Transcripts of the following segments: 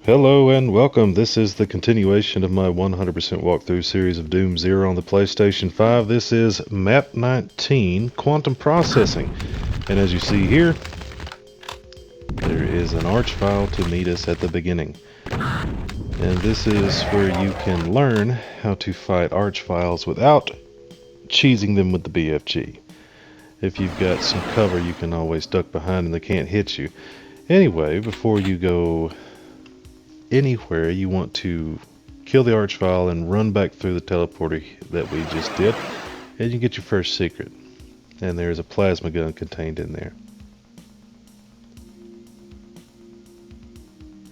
Hello and welcome. This is the continuation of my 100% walkthrough series of Doom Zero on the PlayStation 5. This is Map 19, Quantum Processing. And as you see here, there is an arch file to meet us at the beginning. And this is where you can learn how to fight arch files without cheesing them with the BFG. If you've got some cover, you can always duck behind and they can't hit you. Anyway, before you go anywhere, you want to kill the archvile and run back through the teleporter that we just did, and you get your first secret. And there's a plasma gun contained in there.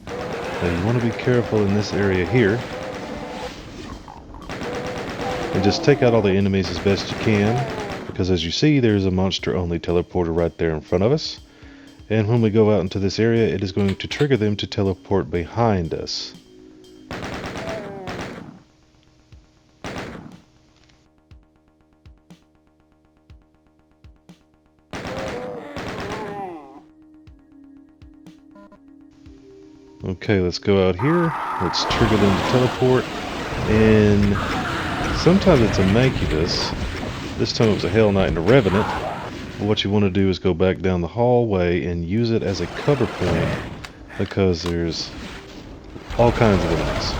Now you want to be careful in this area here, and just take out all the enemies as best you can, because as you see, there's a monster-only teleporter right there in front of us. And when we go out into this area, it is going to trigger them to teleport behind us. Okay, let's go out here. Let's trigger them to teleport. And sometimes it's a Mancubus. This time it was a Hell Knight and a Revenant. But what you want to do is go back down the hallway and use it as a cover point, because there's all kinds of enemies.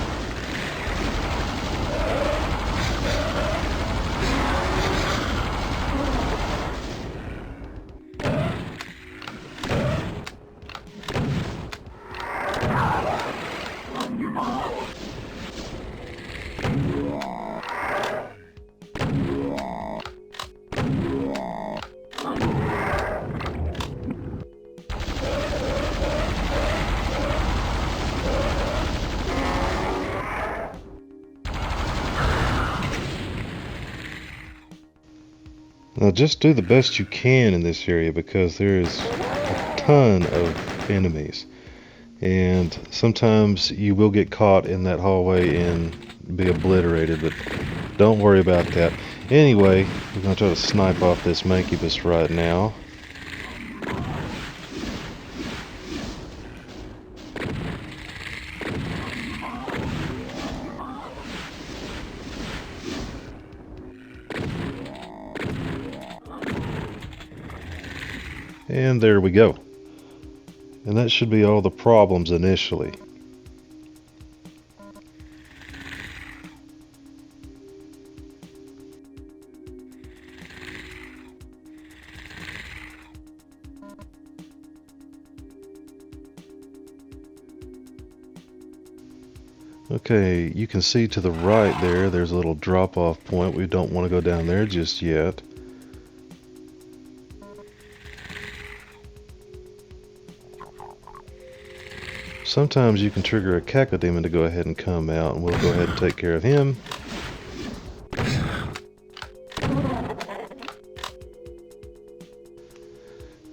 Now just do the best you can in this area, because there is a ton of enemies. And sometimes you will get caught in that hallway and be obliterated, but don't worry about that. Anyway, we're going to try to snipe off this Mancubus right now. And there we go. And that should be all the problems initially. Okay, you can see to the right there's a little drop-off point. We don't want to go down there just yet. Sometimes you can trigger a Cacodemon to go ahead and come out, and we'll go ahead and take care of him.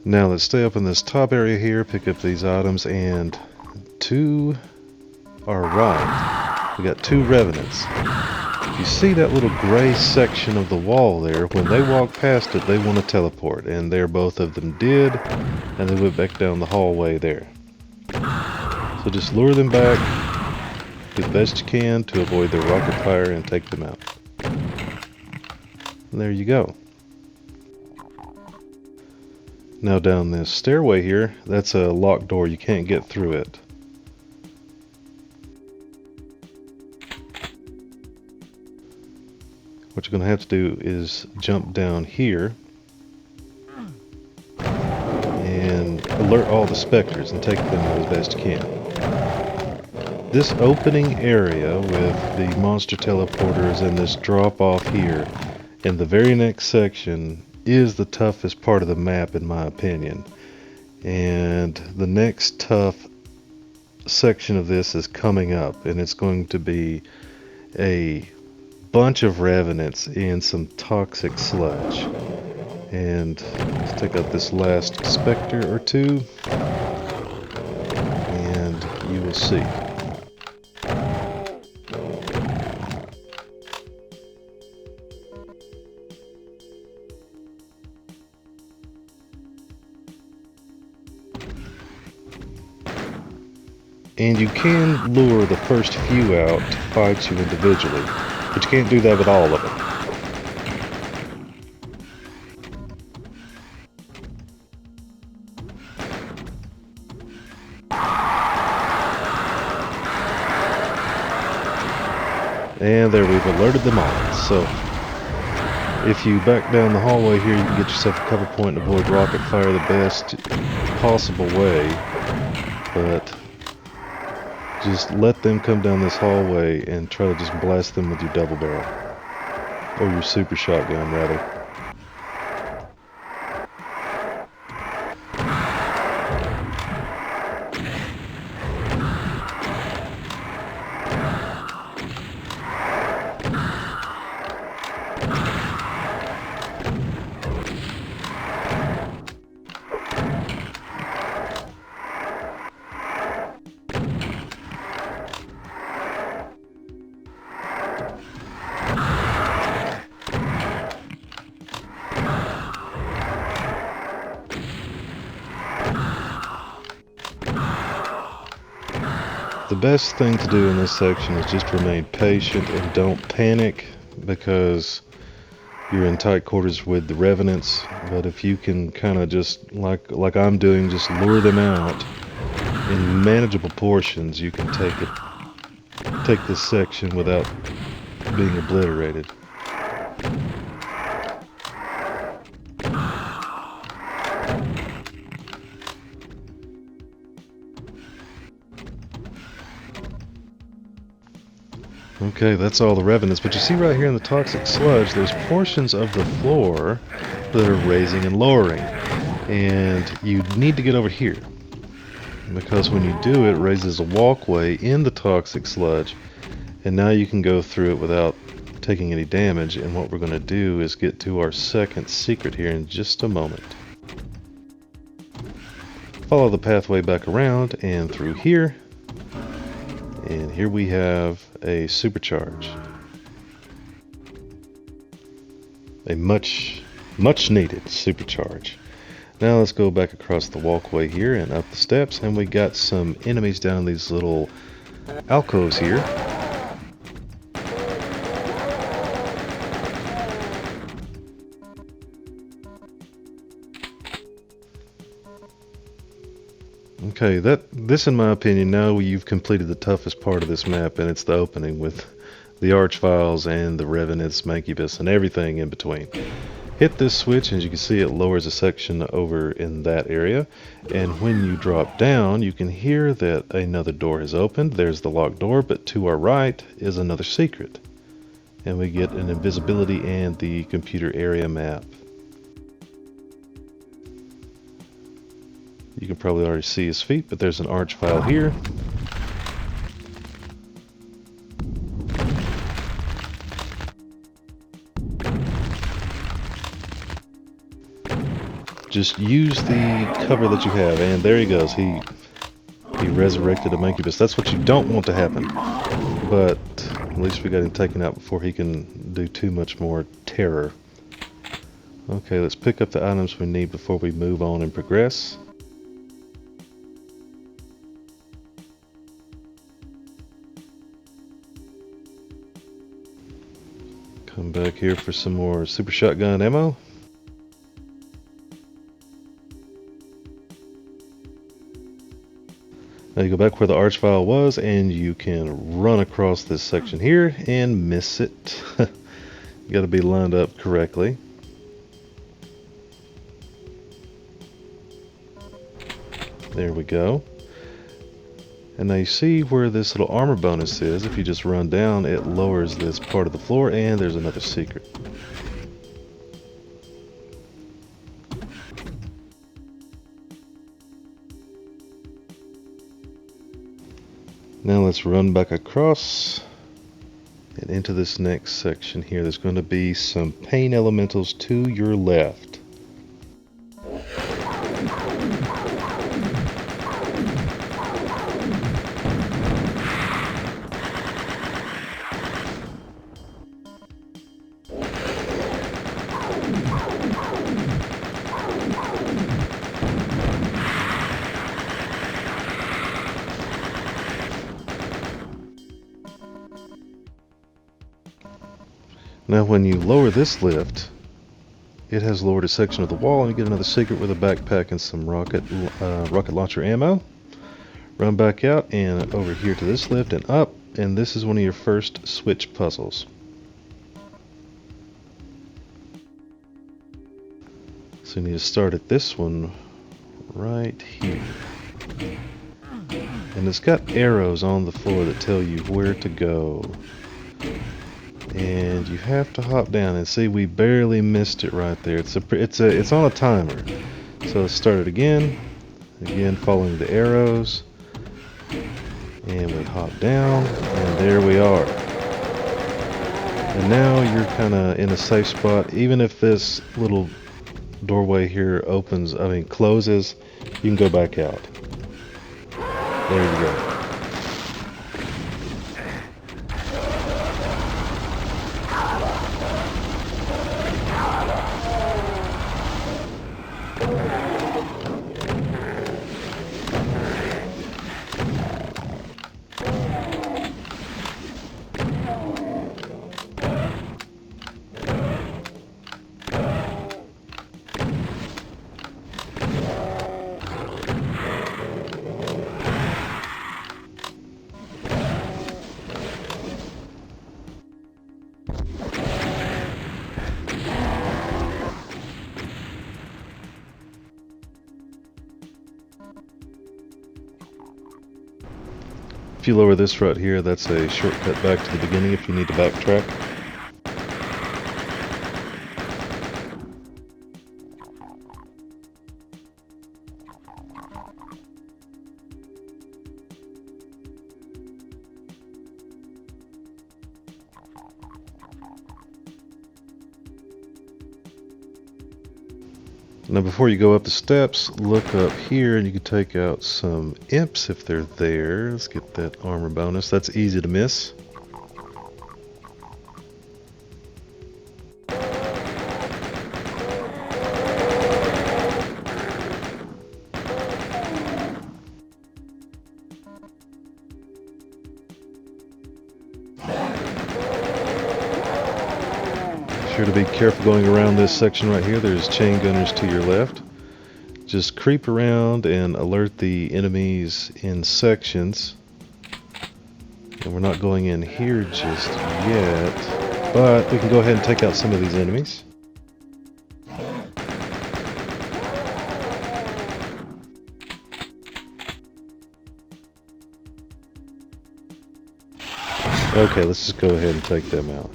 Now let's stay up in this top area here, pick up these items, and to our right, we got two Revenants. You see that little gray section of the wall there? When they walk past it, they want to teleport, and there both of them did, and they went back down the hallway there. So just lure them back, do the best you can to avoid their rocket fire and take them out. And there you go. Now down this stairway here, that's a locked door. You can't get through it. What you're going to have to do is jump down here and alert all the specters and take them out as best you can. This opening area with the monster teleporters and this drop off here and the very next section is the toughest part of the map, in my opinion. And the next tough section of this is coming up, and it's going to be a bunch of Revenants in some toxic sludge. And let's take out this last Spectre or two, and you will see. And you can lure the first few out to fight you individually, but you can't do that with all of them. And there, we've alerted them all. So if you back down the hallway here, you can get yourself a cover point and avoid rocket fire the best possible way. But just let them come down this hallway and try to just blast them with your double barrel. Or your super shotgun, rather. The best thing to do in this section is just remain patient and don't panic, because you're in tight quarters with the revenants. But if you can kind of just, like I'm doing, just lure them out in manageable portions, you can take this section without being obliterated. Okay, that's all the revenants, but you see right here in the toxic sludge, there's portions of the floor that are raising and lowering, and you need to get over here, because when you do, it raises a walkway in the toxic sludge, and now you can go through it without taking any damage. And what we're going to do is get to our second secret here in just a moment. Follow the pathway back around and through here. And here we have a supercharge. A much needed supercharge. Now let's go back across the walkway here and up the steps, and we got some enemies down in these little alcoves here. Okay, this in my opinion, now you've completed the toughest part of this map, and it's the opening with the Archviles and the Revenants, Mancubus, and everything in between. Hit this switch, and as you can see, it lowers a section over in that area, and when you drop down, you can hear that another door has opened. There's the locked door, but to our right is another secret, and we get an invisibility and the computer area map. You can probably already see his feet, but there's an Archvile here. Just use the cover that you have, and there he goes. He resurrected a Mancubus. That's what you don't want to happen, but at least we got him taken out before he can do too much more terror. Okay, let's pick up the items we need before we move on and progress. Come back here for some more super shotgun ammo. Now you go back where the Archvile was, and you can run across this section here and miss it. You got to be lined up correctly. There we go. And now you see where this little armor bonus is. If you just run down, it lowers this part of the floor, and there's another secret. Now let's run back across and into this next section here. There's going to be some pain elementals to your left. Now when you lower this lift, it has lowered a section of the wall, and you get another secret with a backpack and some rocket launcher ammo. Run back out and over here to this lift and up, and this is one of your first switch puzzles. So you need to start at this one right here. And it's got arrows on the floor that tell you where to go. And you have to hop down, and see, we barely missed it right there. It's on a timer. So let's start it again following the arrows. And we hop down, and there we are. And now you're kind of in a safe spot. Even if this little doorway here closes, you can go back out. There you go. If you lower this right here, that's a shortcut back to the beginning if you need to backtrack. Now before you go up the steps, look up here and you can take out some imps if they're there. Let's get that armor bonus. That's easy to miss. Sure to be careful going around this section right here. There's chain gunners to your left. Just creep around and alert the enemies in sections. And we're not going in here just yet, but we can go ahead and take out some of these enemies. Okay, let's just go ahead and take them out.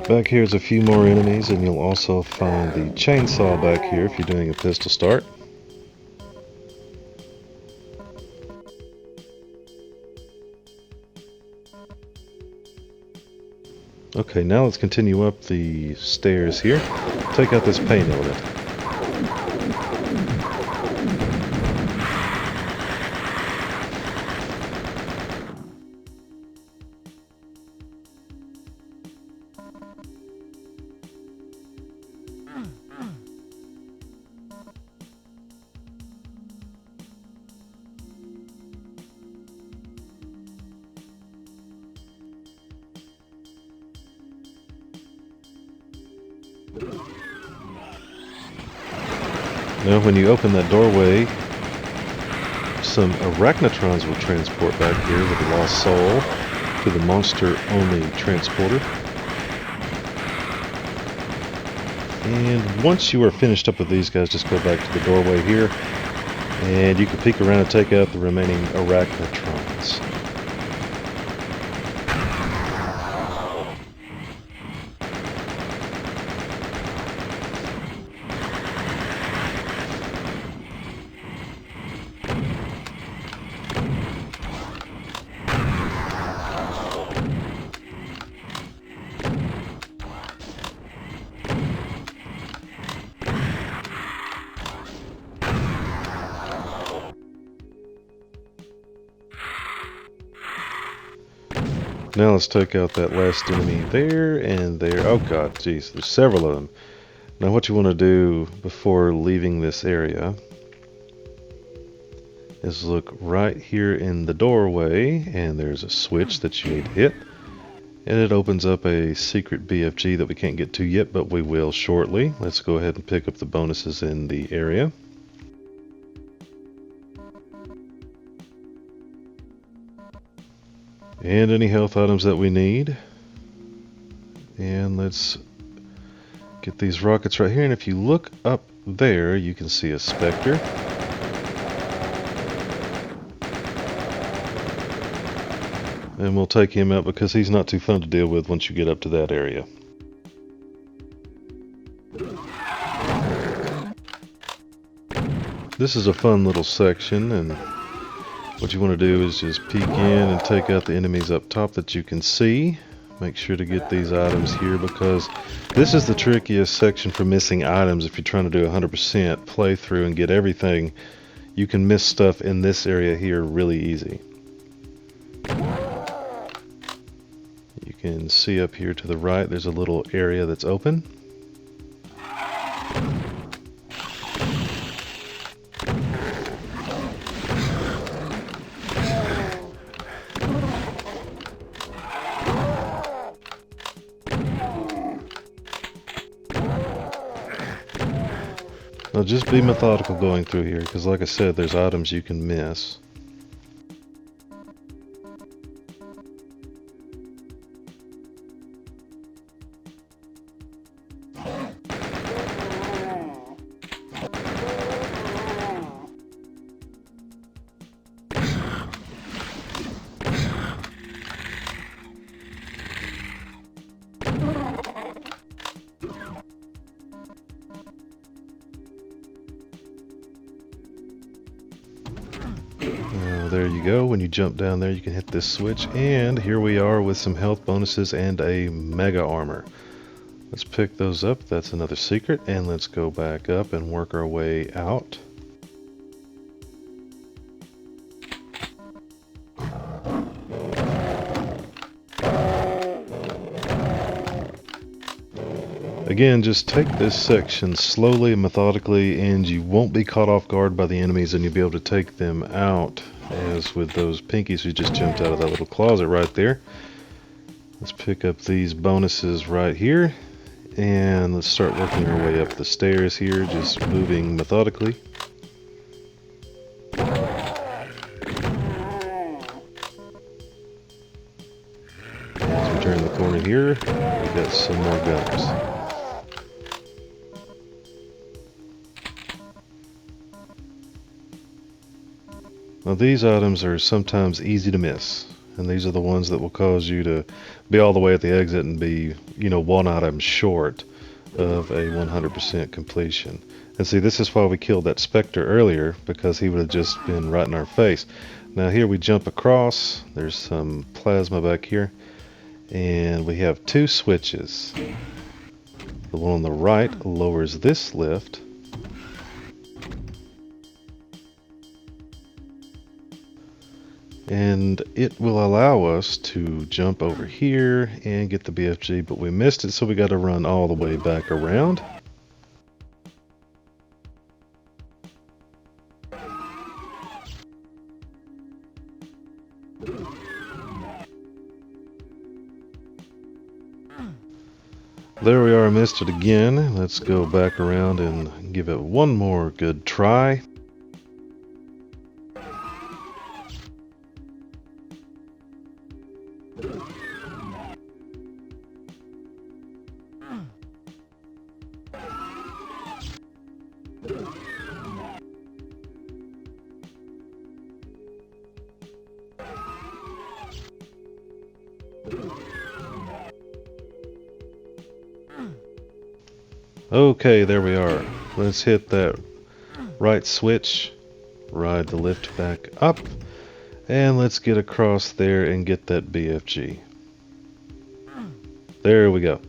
Back here is a few more enemies, and you'll also find the chainsaw back here if you're doing a pistol start. Okay, now let's continue up the stairs here. Take out this paint element. Now when you open that doorway, some arachnotrons will transport back here with the lost soul to the monster-only transporter. And once you are finished up with these guys, just go back to the doorway here, and you can peek around and take out the remaining arachnotrons. Now let's take out that last enemy there and there. Oh god, jeez, there's several of them. Now what you want to do before leaving this area is look right here in the doorway, and there's a switch that you need to hit. And it opens up a secret BFG that we can't get to yet, but we will shortly. Let's go ahead and pick up the bonuses in the area. And any health items that we need. And let's get these rockets right here. And if you look up there, you can see a Spectre. And we'll take him out because he's not too fun to deal with once you get up to that area. This is a fun little section, and what you want to do is just peek in and take out the enemies up top that you can see. Make sure to get these items here because this is the trickiest section for missing items. If you're trying to do 100% playthrough and get everything, you can miss stuff in this area here really easy. You can see up here to the right, there's a little area that's open. Now just be methodical going through here, because like I said, there's items you can miss. There you go. When you jump down there, you can hit this switch, and here we are with some health bonuses and a mega armor. Let's pick those up. That's another secret, and let's go back up and work our way out. Again, just take this section slowly and methodically, and you won't be caught off guard by the enemies, and you'll be able to take them out. As with those pinkies who just jumped out of that little closet right there. Let's pick up these bonuses right here, and let's start working our way up the stairs here, just moving methodically. As we turn the corner here, we got some more guns. Now these items are sometimes easy to miss, and these are the ones that will cause you to be all the way at the exit and be, one item short of a 100% completion. And see, this is why we killed that Spectre earlier, because he would have just been right in our face. Now here we jump across, there's some plasma back here, and we have two switches. The one on the right lowers this lift, and it will allow us to jump over here and get the BFG, but we missed it, so we got to run all the way back around. There we are, missed it again. Let's go back around and give it one more good try. Okay, there we are. Let's hit that right switch, ride the lift back up, and let's get across there and get that BFG. There we go.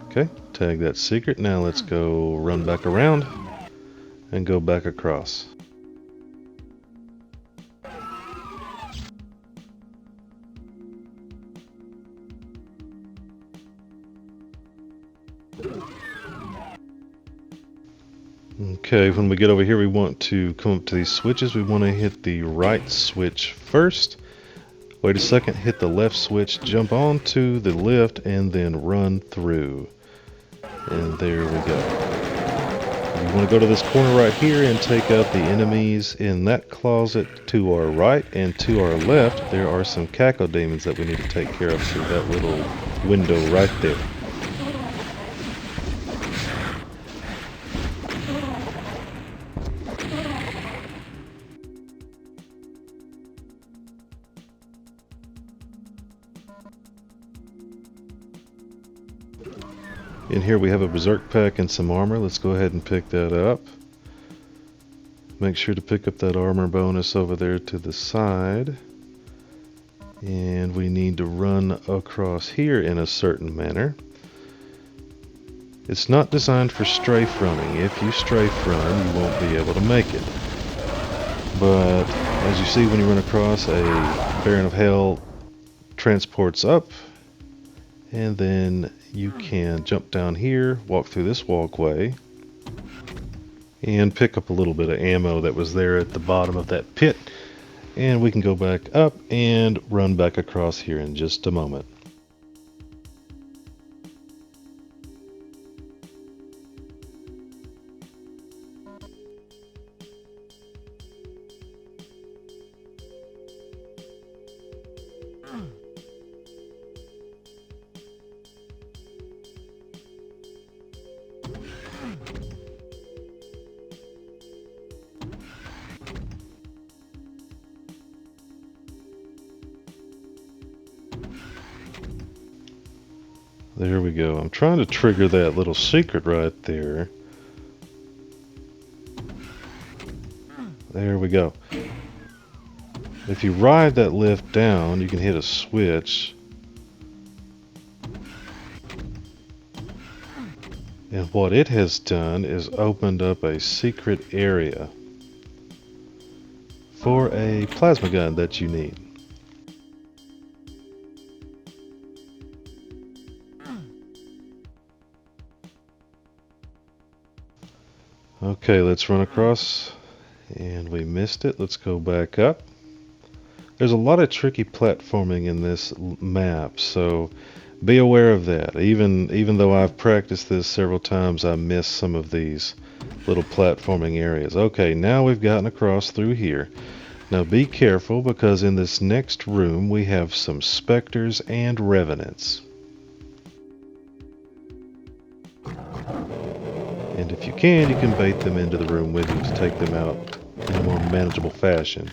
Okay, tag that secret. Now let's go run back around and go back across. Okay, when we get over here, we want to come up to these switches. We want to hit the right switch first. Wait a second, hit the left switch, jump onto the lift, and then run through. And there we go. You want to go to this corner right here and take out the enemies in that closet to our right, and to our left there are some cacodemons that we need to take care of through that little window right there. In here we have a berserk pack and some armor. Let's go ahead and pick that up. Make sure to pick up that armor bonus over there to the side. And we need to run across here in a certain manner. It's not designed for strafe running. If you strafe run, you won't be able to make it. But as you see, when you run across, a Baron of Hell transports up, and then you can jump down here, walk through this walkway, and pick up a little bit of ammo that was there at the bottom of that pit. And we can go back up and run back across here in just a moment. There we go. I'm trying to trigger that little secret right there. There we go. If you ride that lift down, you can hit a switch. And what it has done is opened up a secret area for a plasma gun that you need. Okay, let's run across, and we missed it. Let's go back up. There's a lot of tricky platforming in this map, so be aware of that. Even though I've practiced this several times, I miss some of these little platforming areas. Okay, now we've gotten across through here. Now be careful, because in this next room we have some specters and revenants. And if you can bait them into the room with you to take them out in a more manageable fashion.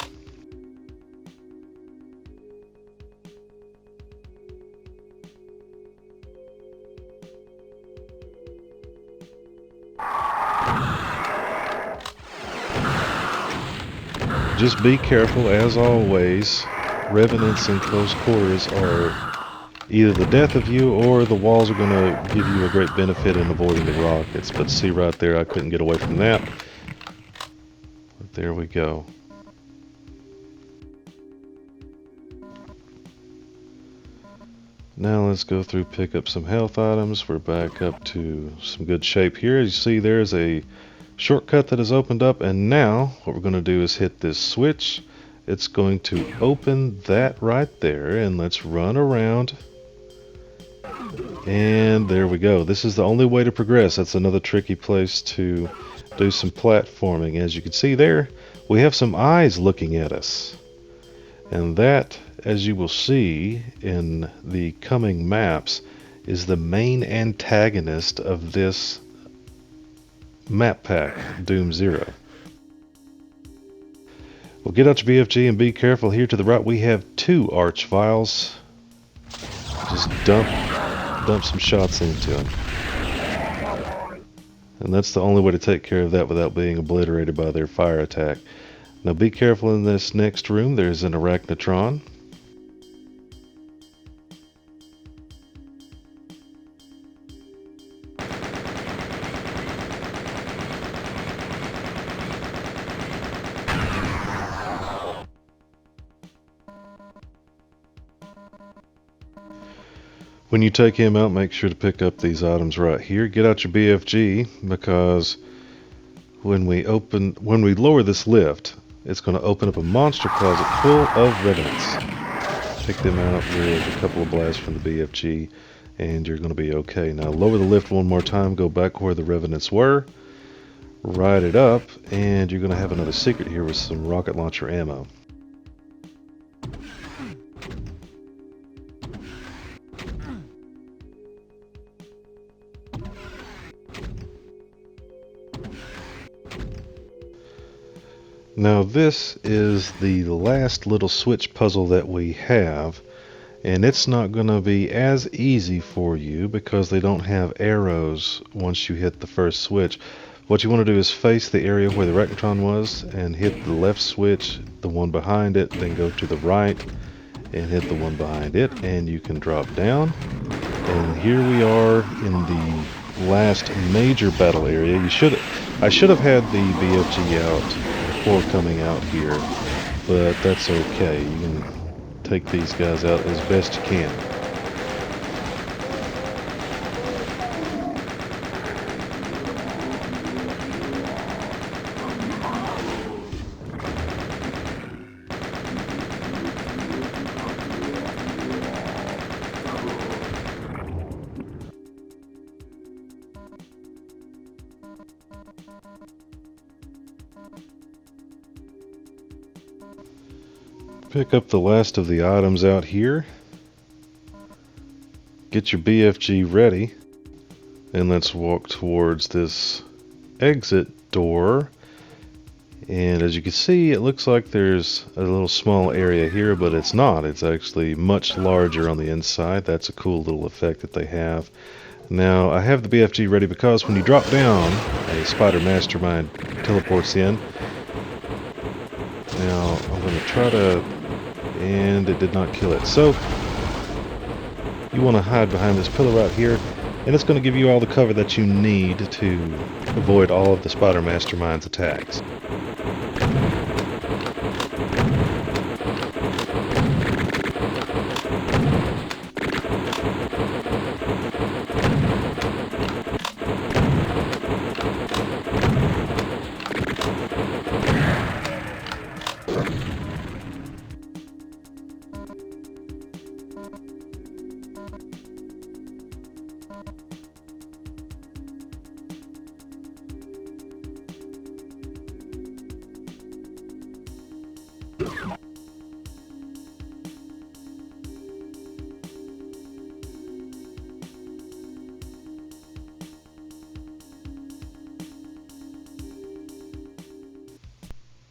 Just be careful, as always. Revenants in close quarters are either the death of you, or the walls are going to give you a great benefit in avoiding the rockets. But see right there, I couldn't get away from that. But there we go. Now let's go through, pick up some health items. We're back up to some good shape here. As you see, there's a shortcut that has opened up, and now what we're going to do is hit this switch. It's going to open that right there, and let's run around. And there we go. This is the only way to progress. That's another tricky place to do some platforming. As you can see there, we have some eyes looking at us. And that, as you will see in the coming maps, is the main antagonist of this map pack, Doom Zero. Well, get out your BFG and be careful. Here to the right we have 2 arch vials. Just dump some shots into them. And that's the only way to take care of that without being obliterated by their fire attack. Now be careful in this next room. There's an arachnotron. When you take him out, make sure to pick up these items right here. Get out your BFG, because when we lower this lift, it's going to open up a monster closet full of revenants. Take them out with a couple of blasts from the BFG, and you're going to be okay. Now lower the lift one more time, go back where the revenants were, ride it up, and you're going to have another secret here with some rocket launcher ammo. Now this is the last little switch puzzle that we have, and it's not going to be as easy for you because they don't have arrows once you hit the first switch. What you want to do is face the area where the Rectron was and hit the left switch, the one behind it, then go to the right and hit the one behind it, and you can drop down. And here we are in the last major battle area. I should have had the BFG out before coming out here, but that's okay. You can take these guys out as best you can. Pick up the last of the items out here. Get your BFG ready. And let's walk towards this exit door. And as you can see, it looks like there's a little small area here, but it's not. It's actually much larger on the inside. That's a cool little effect that they have. Now, I have the BFG ready because when you drop down, a spider mastermind teleports in. Now, I'm going to try to... and it did not kill it. So, you want to hide behind this pillar right here, and it's going to give you all the cover that you need to avoid all of the Spider Mastermind's attacks.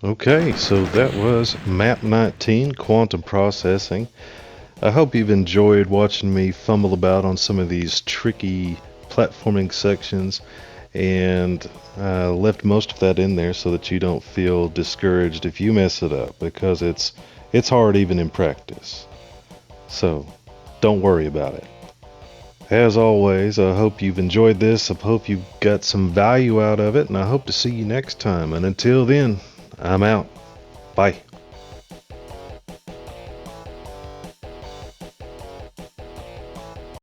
Okay, so that was Map 19, Quantum Processing. I hope you've enjoyed watching me fumble about on some of these tricky platforming sections, and left most of that in there so that you don't feel discouraged if you mess it up, because it's hard even in practice. So don't worry about it. As always, I hope you've enjoyed this. I hope you got some value out of it, and I hope to see you next time. And until then, I'm out. Bye.